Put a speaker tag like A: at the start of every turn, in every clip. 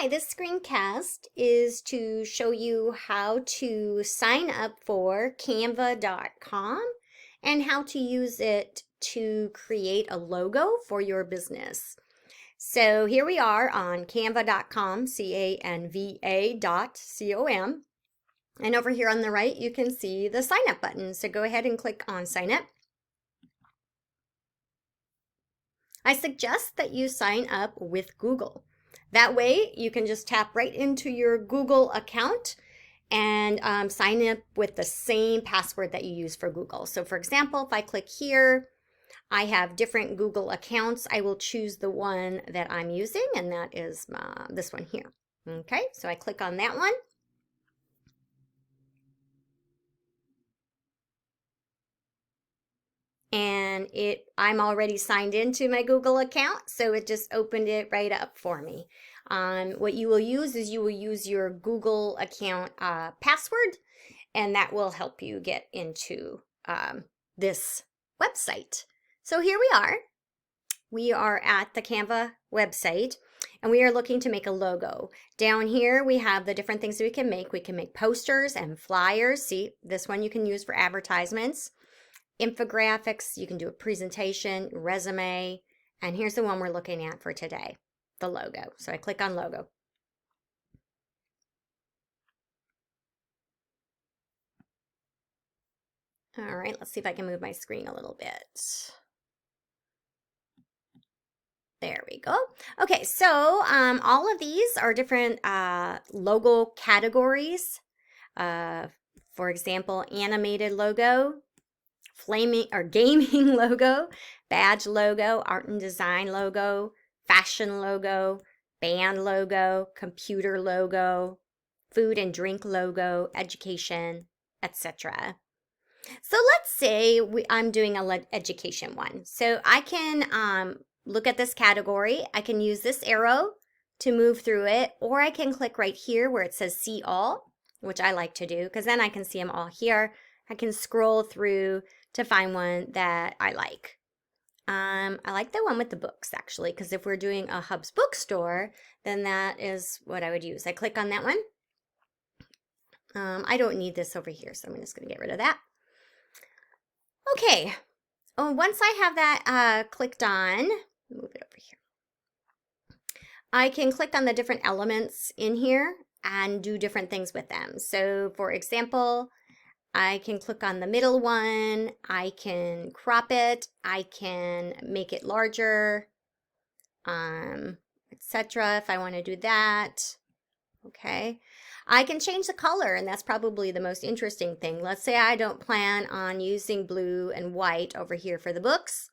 A: Hi, this screencast is to show you how to sign up for Canva.com and how to use it to create a logo for your business. So here we are on Canva.com, Canva.com. And over here on the right, you can see the sign up button. So go ahead and click on sign up. I suggest that you sign up with Google. That way you can just tap right into your Google account and sign up with the same password that you use for Google. So for example, if I click here, I have different Google accounts. I will choose the one that I'm using, and that is this one here. Okay, so I click on that one. And I'm already signed into my Google account, so it just opened it right up for me. What you will use is you will use your Google account password, and that will help you get into this website. So here we are. We are at the Canva website, and we are looking to make a logo. Down here, we have the different things that we can make. We can make posters and flyers. See, this one you can use for advertisements. Infographics, you can do a presentation, resume, and here's the one we're looking at for today, the logo. So I click on logo. All right, let's see if I can move my screen a little bit. There we go. Okay, so all of these are different logo categories. For example, animated logo, flaming or gaming logo, badge logo, art and design logo, fashion logo, band logo, computer logo, food and drink logo, education, etc. So let's say I'm doing an education one. So I can look at this category. I can use this arrow to move through it, or I can click right here where it says see all, which I like to do because then I can see them all here. I can scroll through to find one that I like. I like the one with the books actually, because if we're doing a Hub's bookstore, then that is what I would use. I click on that one. I don't need this over here, so I'm just going to get rid of that. Okay, once I have that clicked on, move it over here. I can click on the different elements in here and do different things with them. So for example, I can click on the middle one, I can crop it, I can make it larger, etc. if I want to do that. Okay, I can change the color, and that's probably the most interesting thing. Let's say I don't plan on using blue and white over here for the books.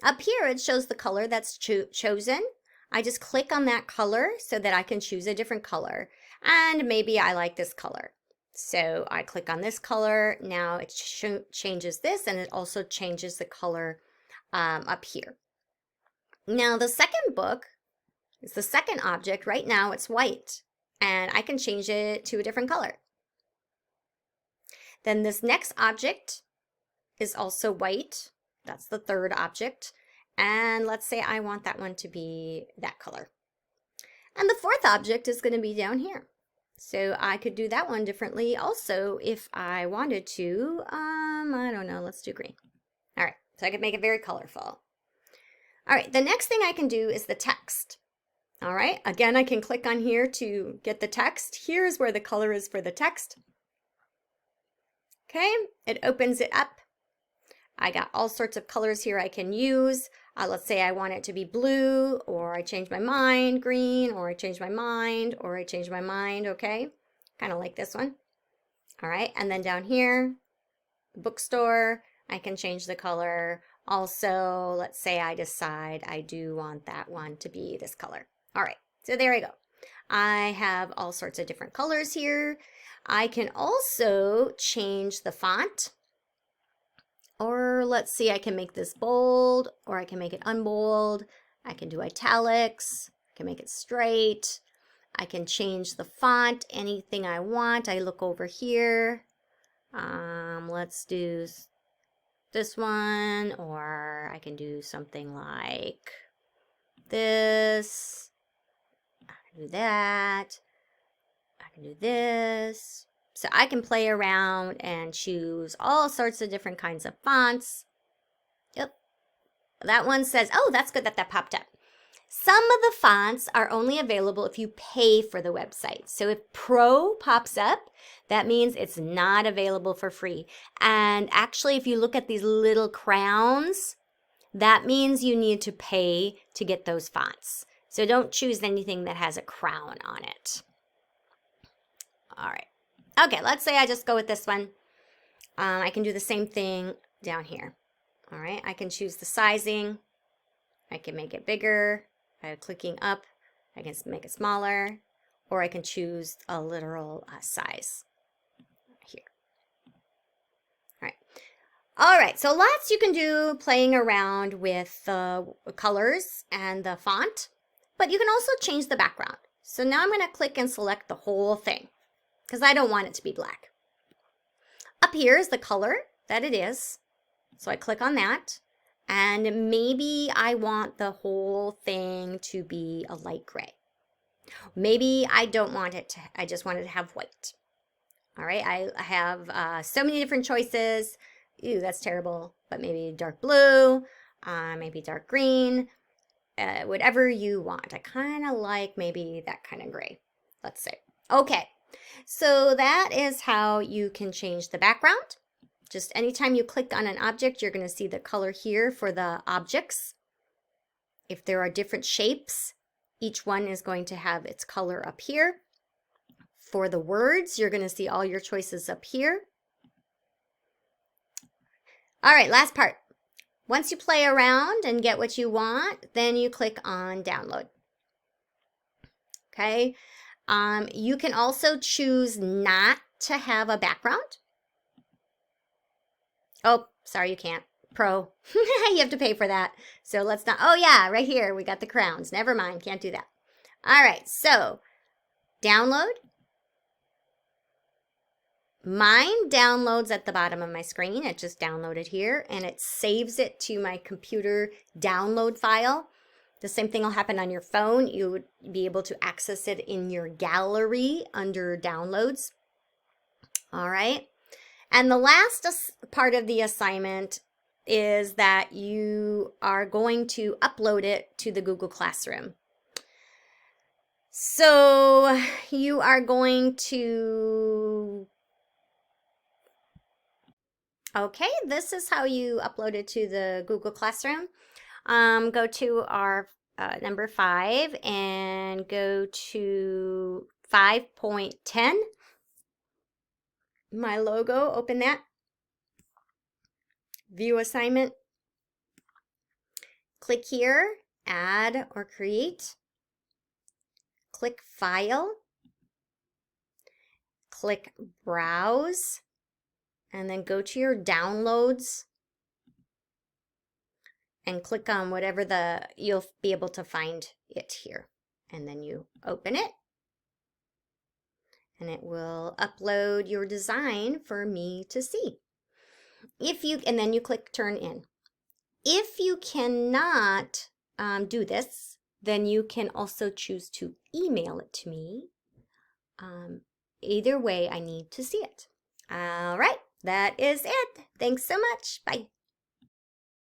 A: Up here it shows the color that's chosen. I just click on that color so that I can choose a different color, and maybe I like this color. So I click on this color. Now it changes this, and it also changes the color up here. Now the second book is the second object. Right now it's white, and I can change it to a different color. Then this next object is also white. That's the third object. And let's say I want that one to be that color. And the fourth object is going to be down here. So I could do that one differently also if I wanted to. I don't know, let's do green. All right, so I could make it very colorful. All right, the next thing I can do is the text. All right, again, I can click on here to get the text. Here's where the color is for the text. Okay, it opens it up. I got all sorts of colors here I can use. Let's say I want it to be blue, or I change my mind, green, or I change my mind, or I change my mind, okay? Kind of like this one. All right, and then down here, bookstore, I can change the color. Also, let's say I decide I do want that one to be this color. All right, so there we go. I have all sorts of different colors here. I can also change the font. Or let's see, I can make this bold, or I can make it unbold. I can do italics, I can make it straight. I can change the font, anything I want. I look over here. Let's do this one, or I can do something like this. I can do that. I can do this. So I can play around and choose all sorts of different kinds of fonts. Yep. That one says, oh, that's good that that popped up. Some of the fonts are only available if you pay for the website. So if Pro pops up, that means it's not available for free. And actually, if you look at these little crowns, that means you need to pay to get those fonts. So don't choose anything that has a crown on it. All right. Okay, let's say I just go with this one. I can do the same thing down here. All right, I can choose the sizing. I can make it bigger by clicking up. I can make it smaller, or I can choose a literal size here. All right, so lots you can do playing around with the colors and the font, but you can also change the background. So now I'm going to click and select the whole thing because I don't want it to be black. Up here is the color that it is. So I click on that, and maybe I want the whole thing to be a light gray. Maybe I don't want it to, I just want it to have white. All right, I have so many different choices. Ew, that's terrible, but maybe dark blue, maybe dark green, whatever you want. I kind of like maybe that kind of gray, let's say. Okay, so that is how you can change the background. Just anytime you click on an object, you're going to see the color here for the objects. If there are different shapes, each one is going to have its color up here. For the words, you're going to see all your choices up here. All right, last part. Once you play around and get what you want, then you click on download. Okay. You can also choose not to have a background. Oh, sorry, you can't. Pro. You have to pay for that. So let's not. Oh, yeah, right here. We got the crowns. Never mind. Can't do that. All right. So download. Mine downloads at the bottom of my screen. It just downloaded here, and it saves it to my computer download file. The same thing will happen on your phone. You would be able to access it in your gallery under downloads. All right. And the last part of the assignment is that you are going to upload it to the Google Classroom. So you are going to, okay, this is how you upload it to the Google Classroom. Go to our number 5 and go to 5.10. My logo, open that. View assignment. Click here, add or create. Click file. Click browse. And then go to your downloads. And click on whatever you'll be able to find it here. And then you open it. And it will upload your design for me to see. And then you click turn in. If you cannot do this, then you can also choose to email it to me. Either way, I need to see it. All right, that is it. Thanks so much. Bye.